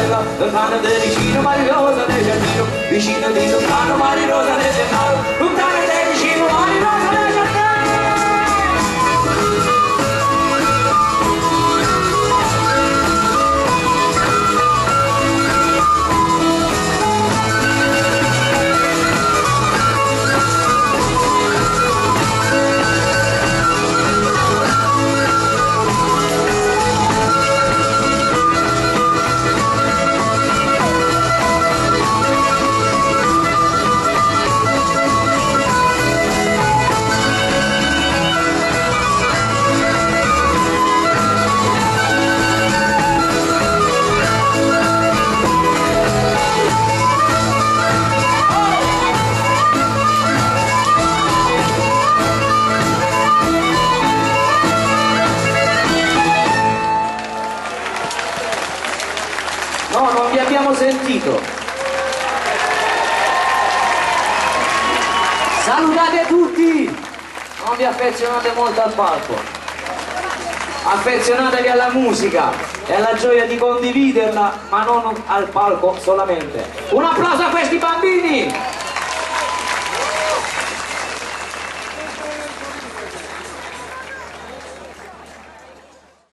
bella, lontana da vicino, Marirosa del giardino, vicino di lontano, Marirosa del giardino, lontana da vicino, Marirosa del giardino. No, non vi abbiamo sentito. Salutate tutti! Non vi affezionate molto al palco. Affezionatevi alla musica e alla gioia di condividerla, ma non al palco solamente. Un applauso a questi bambini!